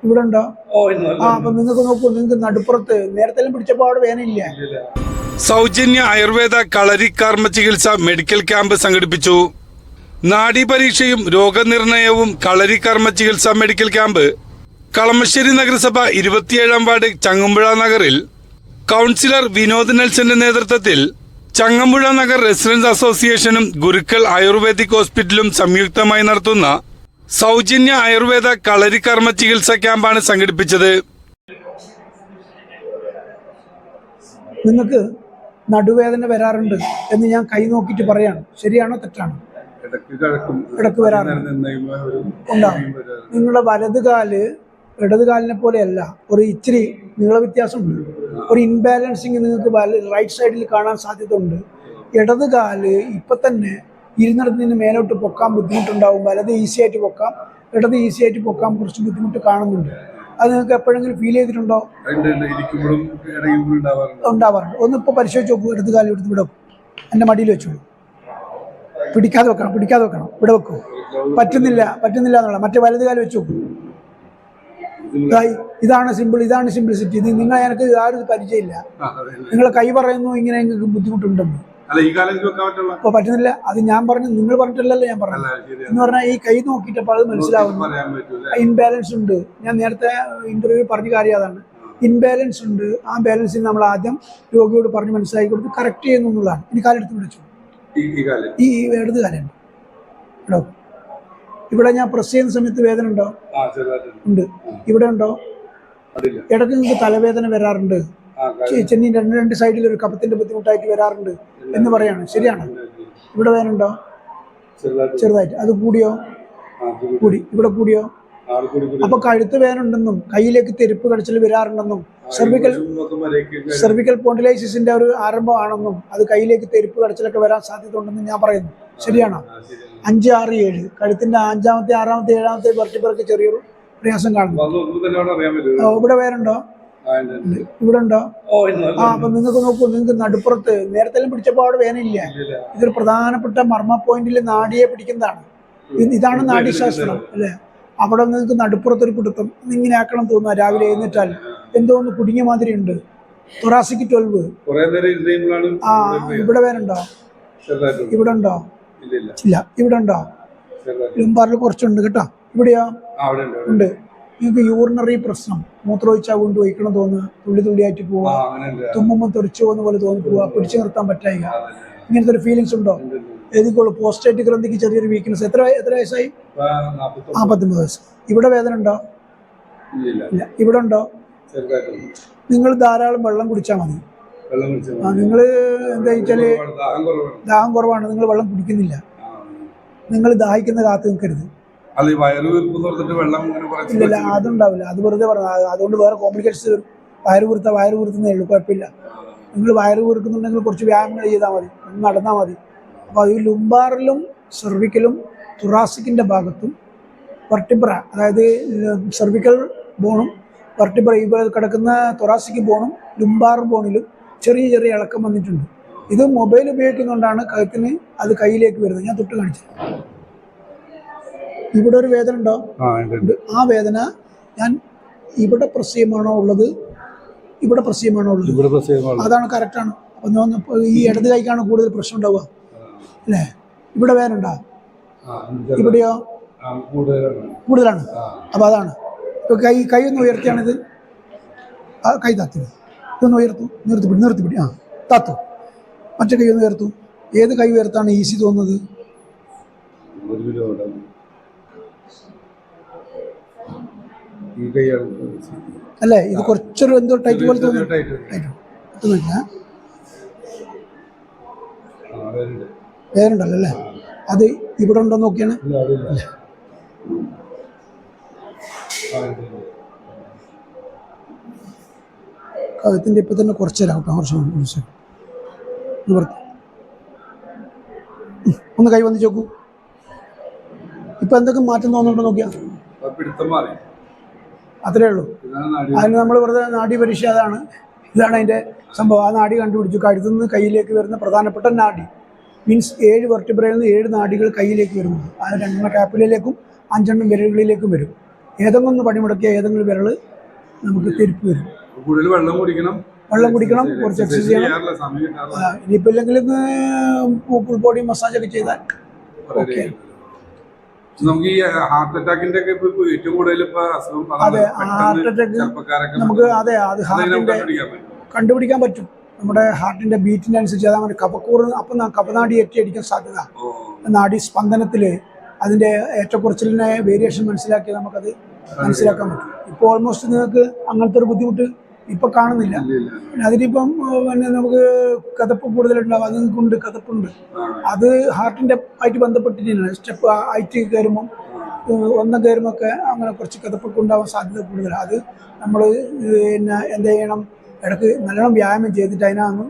ഇവിടെ ഉണ്ടോ? അപ്പൊ നിങ്ങൾക്ക് നോക്കൂ, നിങ്ങൾക്ക് നടുപ്പുറത്ത് നേരത്തെ പിടിച്ചപ്പോൾ അവിടെ വേനയില്ല. സൗജന്യ ആയുർവേദ കളരി കർമ്മ ചികിത്സ മെഡിക്കൽ ക്യാമ്പ് സംഘടിപ്പിച്ചു. നാഡി പരീക്ഷയും രോഗനിർണയവും കളരി കർമ്മ ചികിത്സ മെഡിക്കൽ ക്യാമ്പ് കളമശ്ശേരി നഗരസഭ 27-ാം വാർഡ് ചങ്ങമ്പുഴ നഗറിൽ കൗൺസിലർ വിനോദ് നെൽസന്റെ നേതൃത്വത്തിൽ ചങ്ങമ്പുഴ നഗർ റെസിഡൻസ് അസോസിയേഷനും ഗുരുക്കൾ ആയുർവേദിക് ഹോസ്പിറ്റലും സംയുക്തമായി നടത്തുന്ന സൗജന്യ ആയുർവേദ കളരി കർമ്മ ചികിത്സ ക്യാമ്പാണ് സംഘടിപ്പിച്ചത്. നിങ്ങൾക്ക് നടുവേദന വരാറുണ്ട് എന്ന് ഞാൻ കൈ നോക്കിയിട്ട് പറയാണ്, ശരിയാണോ തെറ്റാണോ? ഇടക്ക് വരാറുണ്ട്, ഉണ്ടാവും. നിങ്ങളുടെ വലതുകാല് ഇടതുകാലിനെ പോലെയല്ല, ഒരു ഇച്ചിരി നീള വ്യത്യാസമുണ്ട്. ഒരു ഇൻബാലൻസിങ് നിങ്ങൾക്ക് റൈറ്റ് സൈഡിൽ കാണാൻ സാധ്യത ഉണ്ട്. ഇടതുകാല് ഇപ്പം തന്നെ ഇരുന്നിടത്ത് നിന്ന് മേലോട്ട് പൊക്കാൻ ബുദ്ധിമുട്ടുണ്ടാവും. വലത് ഈസി ആയിട്ട് പൊക്കാം, ഇടത് ഈസി ആയിട്ട് പൊക്കാൻ കുറച്ച് ബുദ്ധിമുട്ട് കാണുന്നുണ്ട്. അത് നിങ്ങൾക്ക് എപ്പോഴെങ്കിലും ഫീൽ ചെയ്തിട്ടുണ്ടോ? ഉണ്ടാവാറുണ്ട്. ഒന്ന് ഇപ്പോൾ പരിശോധിച്ച് നോക്കൂ. ഇടതുകാലം എടുത്ത് ഇവിടെ വെക്കും, എൻ്റെ മടിയിൽ വെച്ചോളൂ. പിടിക്കാതെ വെക്കണം, ഇവിടെ വെക്കൂ. പറ്റുന്നില്ല എന്നുള്ള മറ്റേ വലതുകാലം വെച്ച് നോക്കൂ. ഇതാണ് സിംപ്ലിസിറ്റി. ഇത് നിങ്ങൾ എനിക്ക് ആരും പരിചയമില്ല. നിങ്ങൾ കൈ പറയുന്നു ഇങ്ങനെ നിങ്ങൾക്ക് ബുദ്ധിമുട്ടുണ്ടെന്ന്. അപ്പൊ പറ്റുന്നില്ല. അത് ഞാൻ പറഞ്ഞു, നിങ്ങൾ പറഞ്ഞിട്ടില്ലല്ലോ ഞാൻ പറഞ്ഞു. എന്ന് പറഞ്ഞാൽ ഈ കൈ നോക്കിയിട്ടപ്പോൾ അത് മനസ്സിലാവുന്നു. ഇൻബാലൻസ് ഉണ്ട്. ഞാൻ നേരത്തെ ഇന്റർവ്യൂ പറഞ്ഞ കാര്യം അതാണ്. ഇൻബാലൻസ് ഉണ്ട്. ആ ബാലൻസിന് നമ്മൾ ആദ്യം രോഗിയോട് പറഞ്ഞ് മനസ്സിലാക്കി കൊടുത്ത് കറക്റ്റ് ചെയ്യുന്നു എന്നുള്ളതാണ്. ഇനി കാലെടുത്ത് വിളിച്ചു, ഈ ഇടത് കാലുണ്ട് കേട്ടോ. ഇവിടെ ഞാൻ പ്രസ് ചെയ്യുന്ന സമയത്ത് വേദന ഉണ്ടോ? ഉണ്ട്. ഇവിടെ ഉണ്ടോ? ഇടയ്ക്ക് നിങ്ങൾക്ക് തലവേദന വരാറുണ്ട്. ചെന്നി രണ്ട് സൈഡിൽ ഒരു കഫത്തിന്റെ ബുദ്ധിമുട്ടായിട്ട് വരാറുണ്ട് എന്ന് പറയാണ്, ശരിയാണ്? ഇവിടെ വേദന ഉണ്ടോ? ചെറുതായിട്ട്. അത് കൂടിയോ? കൂടി. ഇവിടെ കൂടിയോ? അപ്പൊ കഴുത്ത് വേദന ഉണ്ടെന്നും കയ്യിലേക്ക് തെരുപ്പ് കടച്ചിൽ വരാറുണ്ടെന്നും സെർവിക്കൽ പോണ്ടിലൈസിസിന്റെ ഒരു ആരംഭമാണെന്നും അത് കയ്യിലേക്ക് തെരുപ്പ് കടച്ചിലൊക്കെ വരാൻ സാധ്യത ഉണ്ടെന്നും ഞാൻ പറയുന്നു, ശരിയാണോ? 5, 6, 7 കഴുത്തിന്റെ 5ാമത്തെ, 6ാമത്തെ, 7ാമത്തെ വെർട്ടിബ്രയ്ക്ക് ചെറിയൊരു പ്രയാസം കാണുന്നു. ഇവിടെ വേറുണ്ടോ? ഇവിടെ ഉണ്ടോ? അപ്പൊ നിങ്ങൾക്ക് നോക്കൂ, നിങ്ങൾക്ക് നടുപ്പുറത്ത് നേരത്തെ പിടിച്ചപ്പോൾ അവിടെ വേനയില്ല. ഇതൊരു പ്രധാനപ്പെട്ട മർമ്മ പോയിന്റിൽ നാഡിയെ പിടിക്കുന്നതാണ്. ഇതാണ് നാഡീശാസ്ത്രം അല്ലേ? അവിടെ നിങ്ങൾക്ക് നടുപ്പുറത്തൊരു പിടുത്തം ഇങ്ങനെ ആക്കണം തോന്നുക. രാവിലെ എഴുന്നേറ്റാൽ എന്തോ ഒന്ന് കുടുങ്ങിയ മാതിരി ഉണ്ട്. തൊറാസിക് 12. ഇവിടെ വേനുണ്ടോ? ഇവിടെ ഉണ്ടോ? ഇല്ല. ഇവിടെ ഉണ്ടോ? ലുംബാറിൽ കുറച്ചുണ്ട് കേട്ടോ. ഇവിടെയോ? ഉണ്ട്. നിങ്ങൾക്ക് യൂറിനറി പ്രശ്നം, മൂത്രമൊഴിച്ചാൽ കൊണ്ട് വയ്ക്കണം തോന്നുക, തുള്ളിയായിട്ട് പോവുക, തുമ്മുമ്പോൾ തെറിച്ചു പോകുന്ന പോലെ തോന്നി പോവുക, പിടിച്ചു നിർത്താൻ പറ്റായിക, ഇങ്ങനത്തെ ഒരു ഫീലിങ്സ് ഉണ്ടോ? ഏതിക്കോളൂ. പോസ്റ്റേറ്റ് ഗ്രന്ഥിക്ക് ചെറിയൊരു വീക്ക്നെസ്. എത്ര വയസ്സായി? 49 വയസ്സ്. ഇവിടെ വേദന ഉണ്ടോ? ഇല്ല. ഇവിടെ ഉണ്ടോ? നിങ്ങൾ ധാരാളം വെള്ളം കുടിച്ചാൽ മതി. നിങ്ങൾ എന്താ വെച്ചാല് ദാഹം കുറവാണ്, നിങ്ങൾ വെള്ളം കുടിക്കുന്നില്ല. നിങ്ങൾ ദാഹിക്കുന്ന കാത്തു നിൽക്കരുത്. ഇല്ല, അതുണ്ടാവില്ല. അത് വെറുതെ പറഞ്ഞ, അതുകൊണ്ട് വേറെ കോംപ്ലിക്കേഷൻസ് വരും. വയറ് വീർത്തുന്നേ ഉള്ളൂ, കുഴപ്പമില്ല. നിങ്ങൾ വയറ് വീർക്കുന്നുണ്ടെങ്കിൽ കുറച്ച് വ്യായാമങ്ങൾ ചെയ്താൽ മതി, ഒന്ന് നടന്നാൽ മതി. അപ്പോൾ ഈ ലുംബാറിലും സെർവിക്കലും തൊറാസിക്കിൻ്റെ ഭാഗത്തും വെർട്ടിബ്ര, അതായത് സെർവിക്കൽ ബോണും വെർട്ടിബ്ര ഇവിടെ കിടക്കുന്ന തൊറാസിക് ബോണും ലുംബാർ ബോണിലും ചെറിയ ഇളക്കം വന്നിട്ടുണ്ട്. ഇത് മൊബൈൽ ഉപയോഗിക്കുന്നതുകൊണ്ടാണ് കഴുത്തിന് അത് കയ്യിലേക്ക് വരുന്നത്. ഞാൻ തൊട്ട് കാണിച്ചു. ഇവിടെ ഒരു വേദന ഉണ്ടോ? ആ വേദന ഞാൻ ഇവിടെ പ്രസ് ചെയ്യുമാണോ ഉള്ളത്? ഇവിടെ പ്രസ് ചെയ്യുമാണോ ഉള്ളത്? അതാണ് കറക്റ്റാണ്. അപ്പം ഈ ഇടത് കൈക്കാണ് കൂടുതൽ പ്രശ്നം ഉണ്ടാവുക അല്ലേ? ഇവിടെ വേദന ഉണ്ടോ? ഇവിടെയോ? കൂടുതലാണ്. അപ്പം അതാണ്. ഇപ്പോൾ കൈ ഒന്ന് ഉയർത്തിയാണിത്. ആ കൈ താത്തി, ഇതൊന്ന് ഉയർത്തു, നിർത്തിപ്പിടി. താത്തു. മറ്റേ കൈ ഒന്ന് ഉയർത്തു. ഏത് കൈ ഉയർത്താണ് ഈസി തോന്നുന്നത്? അല്ലേ? ഇത് കുറച്ചൊരു എന്തോ ടൈറ്റ് പോലെ തോന്നുന്നില്ല. വേറുണ്ടല്ലോ അല്ലേ? അത് ഇവിടെ ഉണ്ടോ നോക്കിയാണ്. കഴുത്തിൻ്റെ ഇപ്പം തന്നെ കുറച്ച് തരാം കേട്ടോ. കുറച്ച് ഒന്ന് കൈ വന്നിച്ച് നോക്കൂ. ഇപ്പം എന്തൊക്കെ മാറ്റം തോന്നുന്നുണ്ടോ നോക്കിയാ. അത്രേ ഉള്ളൂ. അതിന് നമ്മൾ വെറുതെ നാഡി പരീക്ഷ, ഇതാണ് അതിൻ്റെ സംഭവം. ആ നാഡി കണ്ടുപിടിച്ചു. കഴുത്തു നിന്ന് കയ്യിലേക്ക് വരുന്ന പ്രധാനപ്പെട്ട നാഡി മീൻസ് 7 വെർട്ടിബ്രയിൽ നിന്ന് 7 നാഡികൾ കയ്യിലേക്ക് വരുന്നു. അത് 2 ക്യാപ്പിലേക്കും 5 വിരലുകളിലേക്കും വരും. ഏതെങ്കിലും ഒന്ന് പണിമുടക്കിയ ഏതെങ്കിലും വിരൽ നമുക്ക് തെരുപ്പ് വരും. കൂടുതൽ വെള്ളം കുടിക്കണം, കുറച്ച് എക്സസൈസ് ചെയ്യണം. ഇനിയിപ്പോൾ ഇല്ലെങ്കിൽ ഫുൾ ബോഡി മസാജ് ഒക്കെ ചെയ്താൽ ഓക്കെ. നമുക്ക് ഈ ഹാർട്ട് അറ്റാക്കിന്റെ ഒക്കെ ഏറ്റവും കൂടുതൽ അതെ, ഹാർട്ട് അറ്റാക്ക് നമുക്ക് അത് ഹാർട്ടിന്റെ കണ്ടുപിടിക്കാൻ പറ്റും. നമ്മുടെ ഹാർട്ടിന്റെ ബീറ്റിന്റെ അനുസരിച്ച് അതാണ് കഫക്കൂറ്. അപ്പം കഫനാടി അടിക്കാൻ സാധ്യത, നാഡി സ്പന്ദനത്തില് അതിന്റെ ഏറ്റക്കുറച്ചിലിനെ വേരിയേഷൻ മനസ്സിലാക്കി നമുക്കത് മനസ്സിലാക്കാൻ പറ്റും. ഇപ്പോൾ ഓൾമോസ്റ്റ് നിങ്ങൾക്ക് അങ്ങനത്തെ ഒരു ബുദ്ധിമുട്ട് ഇപ്പൊ കാണുന്നില്ല. അതിനിപ്പം പിന്നെ നമുക്ക് കഥപ്പ് കൂടുതലുണ്ടാവും, അതുകൊണ്ട് കഥപ്പുണ്ട്. അത് ഹാർട്ടിന്റെ ആയിട്ട് ബന്ധപ്പെട്ടിട്ടാണ്. സ്റ്റെപ്പ് ആയിട്ട് കയറുമ്പം ഒന്നും കയറുമൊക്കെ അങ്ങനെ കുറച്ച് കഥപ്പൊക്കെ ഉണ്ടാവാൻ സാധ്യത കൂടുതലാണ്. അത് നമ്മൾ പിന്നെ എന്ത് ചെയ്യണം, ഇടയ്ക്ക് നല്ലോണം വ്യായാമം ചെയ്തിട്ട് അതിനൊന്ന്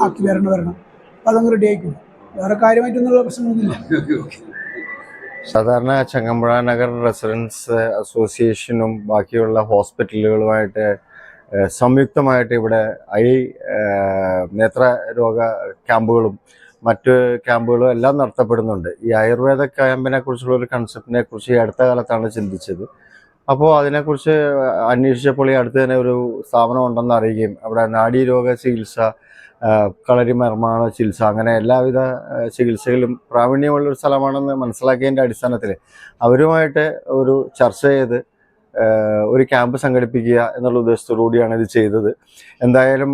ആക്കി വരണം. അപ്പം അതങ്ങ് റെഡി ആയിക്കും. വേറെ കാര്യമായിട്ടൊന്നുള്ള പ്രശ്നമൊന്നുമില്ല. സാധാരണ ചങ്ങമ്പുഴ നഗർ റെസിഡൻസ് അസോസിയേഷനും ബാക്കിയുള്ള ഹോസ്പിറ്റലുകളുമായിട്ട് സംയുക്തമായിട്ട് ഇവിടെ നേത്രരോഗ ക്യാമ്പുകളും മറ്റ് ക്യാമ്പുകളും എല്ലാം നടത്തപ്പെടുന്നുണ്ട്. ഈ ആയുർവേദ ക്യാമ്പിനെ കുറിച്ചുള്ള ഒരു കൺസെപ്റ്റിനെ കുറിച്ച് ഈ അടുത്ത കാലത്താണ് ചിന്തിച്ചത്. അപ്പോൾ അതിനെക്കുറിച്ച് അന്വേഷിച്ചപ്പോൾ ഈ അടുത്ത് തന്നെ ഒരു സ്ഥാപനം ഉണ്ടെന്ന് അറിയുകയും അവിടെ നാഡീരോഗ ചികിത്സ, കളരി നിർമ്മാണ ചികിത്സ, അങ്ങനെ എല്ലാവിധ ചികിത്സകളും പ്രാവീണ്യമുള്ളൊരു സ്ഥലമാണെന്ന് മനസ്സിലാക്കിയതിൻ്റെ അടിസ്ഥാനത്തിൽ അവരുമായിട്ട് ഒരു ചർച്ച ചെയ്ത് ഒരു ക്യാമ്പ് സംഘടിപ്പിക്കുക എന്നുള്ള ഉദ്ദേശത്തോടുകൂടിയാണ് ഇത് ചെയ്തത്. എന്തായാലും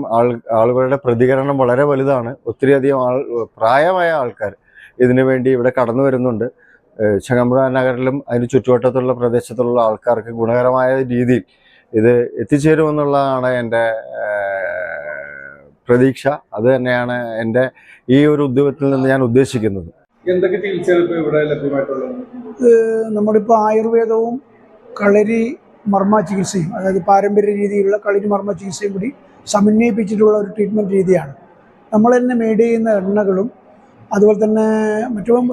ആളുകളുടെ പ്രതികരണം വളരെ വലുതാണ്. ഒത്തിരിയധികം പ്രായമായ ആൾക്കാർ ഇതിനു വേണ്ടി ഇവിടെ കടന്നു വരുന്നുണ്ട്. ചങ്ങമ്പുഴ നഗറിലും അതിന് ചുറ്റുവട്ടത്തുള്ള പ്രദേശത്തുള്ള ആൾക്കാർക്ക് ഗുണകരമായ രീതിയിൽ ഇത് എത്തിച്ചേരുമെന്നുള്ളതാണ് എൻ്റെ പ്രതീക്ഷ. അത് തന്നെയാണ് എൻ്റെ ഈ ഒരു ഉദ്യമത്തിൽ നിന്ന് ഞാൻ ഉദ്ദേശിക്കുന്നത്. എന്തൊക്കെ ചികിത്സകൾ ഇവിടെ ലഭ്യമായിട്ടുള്ളത്? നമ്മളിപ്പോൾ ആയുർവേദവും കളരി മർമ്മ ചികിത്സയും, അതായത് പാരമ്പര്യ രീതിയിലുള്ള കളരി മർമ്മ ചികിത്സയും കൂടി സമന്വയിപ്പിച്ചിട്ടുള്ള ഒരു ട്രീറ്റ്മെൻറ്റ് രീതിയാണ്. നമ്മൾ തന്നെ മെയ്ഡ് ചെയ്യുന്ന എണ്ണകളും അതുപോലെ തന്നെ മറ്റും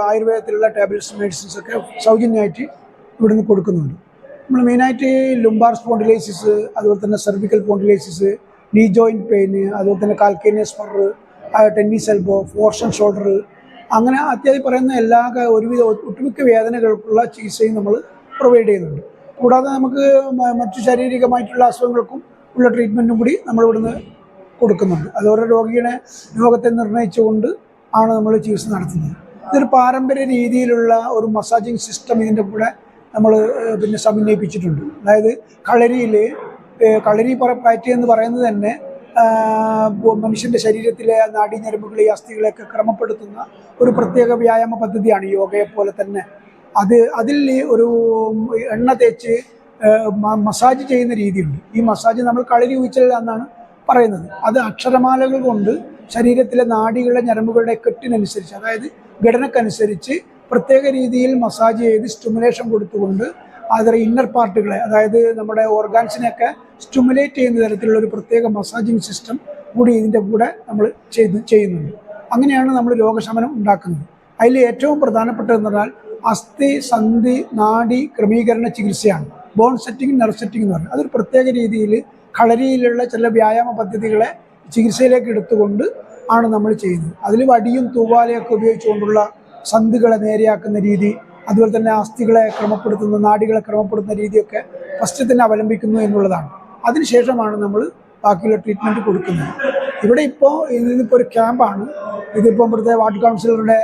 ആയുർവേദത്തിലുള്ള ടാബ്ലറ്റ്സ്, മെഡിസിൻസ് ഒക്കെ സൗജന്യമായിട്ട് ഇവിടുന്ന് കൊടുക്കുന്നുണ്ട്. നമ്മൾ മെയിനായിട്ട് ലുംബാർ സ്പോണ്ടിലൈസിസ്, അതുപോലെ തന്നെ സെർവിക്കൽ സ്പോണ്ടിലൈസിസ്, നീ ജോയിൻറ്റ് പെയിന്, അതുപോലെ തന്നെ calcaneus spur, tennis elbow, frozen shoulder, അങ്ങനെ അത്യാവശ്യം പറയുന്ന എല്ലാ ഒരുവിധ ഒട്ടുമിക്ക വേദനകൾക്കുള്ള ചികിത്സയും നമ്മൾ പ്രൊവൈഡ് ചെയ്യുന്നുണ്ട്. കൂടാതെ നമുക്ക് മറ്റു ശാരീരികമായിട്ടുള്ള അസുഖങ്ങൾക്കും ഉള്ള ട്രീറ്റ്മെൻറ്റും കൂടി നമ്മളിവിടുന്ന് കൊടുക്കുന്നുണ്ട്. അത് ഓരോ രോഗത്തെ നിർണ്ണയിച്ചുകൊണ്ട് ആണ് നമ്മൾ ചികിത്സ നടത്തുന്നത്. ഇതൊരു പാരമ്പര്യ രീതിയിലുള്ള ഒരു മസാജിങ് സിസ്റ്റം ഇതിൻ്റെ കൂടെ നമ്മൾ പിന്നെ സമന്വയിപ്പിച്ചിട്ടുണ്ട്. അതായത് കളരി പാറ്റി എന്ന് പറയുന്നത് തന്നെ മനുഷ്യൻ്റെ ശരീരത്തിലെ നാഡീഞരമ്പുകളെ, അസ്ഥികളെയൊക്കെ ക്രമപ്പെടുത്തുന്ന ഒരു പ്രത്യേക വ്യായാമ പദ്ധതിയാണ് യോഗയെപ്പോലെ തന്നെ. അതിൽ ഒരു എണ്ണ തേച്ച് മസാജ് ചെയ്യുന്ന രീതിയുണ്ട്. ഈ മസാജ് നമ്മൾ കളരി ഊച്ചൽ എന്നാണ് പറയുന്നത്. അത് അക്ഷരമാലകൾ കൊണ്ട് ശരീരത്തിലെ നാഡികളുടെ ഞരമ്പുകളുടെ കെട്ടിനനുസരിച്ച്, അതായത് ഘടനക്കനുസരിച്ച് പ്രത്യേക രീതിയിൽ മസാജ് ചെയ്ത് സ്റ്റിമുലേഷൻ കൊടുത്തുകൊണ്ട് അതിലെ ഇന്നർ പാർട്ടുകളെ, അതായത് നമ്മുടെ ഓർഗാൻസിനെയൊക്കെ സ്റ്റിമുലേറ്റ് ചെയ്യുന്ന തരത്തിലുള്ള ഒരു പ്രത്യേക മസാജിങ് സിസ്റ്റം കൂടി ഇതിൻ്റെ കൂടെ നമ്മൾ ചെയ്യുന്നുണ്ട്. അങ്ങനെയാണ് നമ്മൾ രോഗശമനം ഉണ്ടാക്കുന്നത്. അതിൽ ഏറ്റവും പ്രധാനപ്പെട്ടതെന്ന് പറഞ്ഞാൽ അസ്ഥി സന്ധി നാഡി ക്രമീകരണ ചികിത്സയാണ്. ബോൺ സെറ്റിംഗ്, നെർവ് സെറ്റിംഗ് എന്ന് പറയുന്നത്. അതൊരു പ്രത്യേക രീതിയിൽ കളരിയിലുള്ള ചില വ്യായാമ പദ്ധതികളെ ചികിത്സയിലേക്ക് എടുത്തുകൊണ്ട് ആണ് നമ്മൾ ചെയ്യുന്നത്. അതിൽ വടിയും തൂവാലയൊക്കെ ഉപയോഗിച്ചുകൊണ്ടുള്ള സന്ധികളെ നേരെയാക്കുന്ന രീതി, അതുപോലെ തന്നെ അസ്ഥികളെ ക്രമപ്പെടുത്തുന്ന, നാഡികളെ ക്രമപ്പെടുത്തുന്ന രീതിയൊക്കെ ഫസ്റ്റ് തന്നെ അവലംബിക്കുന്നു എന്നുള്ളതാണ്. അതിനുശേഷമാണ് നമ്മൾ ബാക്കിയുള്ള ട്രീറ്റ്മെൻറ്റ് കൊടുക്കുന്നത്. ഇവിടെ ഇതിപ്പോൾ ഒരു ക്യാമ്പാണ്. ഇതിപ്പോൾ ഇവിടുത്തെ വാർഡ് കൗൺസിലറുടെ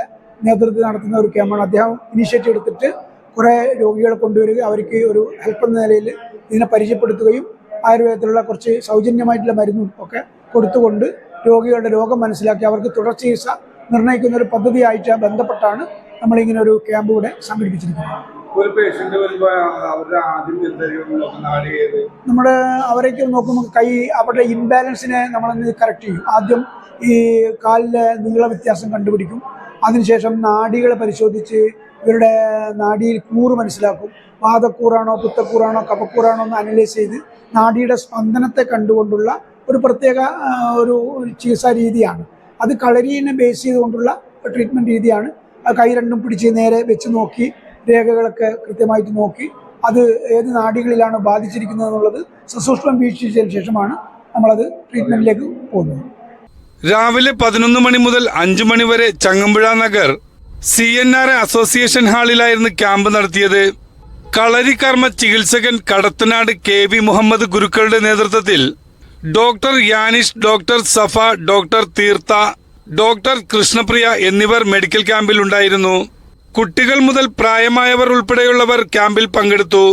നേതൃത്വത്തിൽ നടത്തുന്ന ഒരു ക്യാമ്പാണ്. അദ്ദേഹം ഇനീഷ്യേറ്റീവ് എടുത്തിട്ട് കുറേ രോഗികളെ കൊണ്ടുവരിക, അവർക്ക് ഒരു ഹെൽപ്പ് എന്ന നിലയിൽ ഇതിനെ പരിചയപ്പെടുത്തുകയും ആയുർവേദത്തിലുള്ള കുറച്ച് സൗജന്യമായിട്ടുള്ള മരുന്നും ഒക്കെ കൊടുത്തുകൊണ്ട് രോഗികളുടെ രോഗം മനസ്സിലാക്കി അവർക്ക് തുടർ ചികിത്സ നിർണ്ണയിക്കുന്ന ഒരു പദ്ധതിയായിട്ട് ബന്ധപ്പെട്ടാണ് നമ്മളിങ്ങനെ ഒരു ക്യാമ്പ് ഇവിടെ സംഘടിപ്പിച്ചിരിക്കുന്നത്. നമ്മുടെ അവരേക്ക് നോക്കുമ്പോൾ അവരുടെ ഇംബാലൻസിനെ നമ്മളൊന്ന് കറക്റ്റ് ചെയ്യും. ആദ്യം ഈ കാലിലെ നീള വ്യത്യാസം കണ്ടുപിടിക്കും. അതിനുശേഷം നാഡികളെ പരിശോധിച്ച് ഇവരുടെ നാഡിയിൽ കൂറ് മനസ്സിലാക്കും. വാതക്കൂറാണോ പിത്തക്കൂറാണോ കഫക്കൂറാണോ എന്ന് അനലൈസ് ചെയ്ത് നാഡിയുടെ സ്പന്ദനത്തെ കണ്ടുകൊണ്ടുള്ള ഒരു പ്രത്യേക ഒരു ചികിത്സാ രീതിയാണ്. അത് കളരീനെ ബേസ് ചെയ്തുകൊണ്ടുള്ള ട്രീറ്റ്മെൻറ്റ് രീതിയാണ്. കൈ രണ്ടും പിടിച്ച് നേരെ വെച്ച് നോക്കി രേഖകളൊക്കെ കൃത്യമായിട്ട് നോക്കി അത് ഏത് നാഡികളിലാണ് ബാധിച്ചിരിക്കുന്നത് എന്നുള്ളത് സസൂക്ഷ്മം വീക്ഷിച്ചതിന് ശേഷമാണ് നമ്മളത് ട്രീറ്റ്മെൻറ്റിലേക്ക് പോകുന്നത്. രാവിലെ 11 മണി മുതൽ 5 മണി വരെ ചങ്ങമ്പുഴ നഗർ CNR അസോസിയേഷൻ ഹാളിലായിരുന്നു ക്യാമ്പ് നടത്തിയത്. കളരികർമ്മ ചികിത്സകൻ കടത്തനാട് KV മുഹമ്മദ് ഗുരുക്കളുടെ നേതൃത്വത്തിൽ doctor Yanish, doctor Safa, doctor Theertha, doctor Krishnapriya എന്നിവർ മെഡിക്കൽ ക്യാമ്പിൽ ഉണ്ടായിരുന്നു. കുട്ടികൾ മുതൽ പ്രായമായവർ ഉൾപ്പെടെയുള്ളവർ ക്യാമ്പിൽ പങ്കെടുത്തു.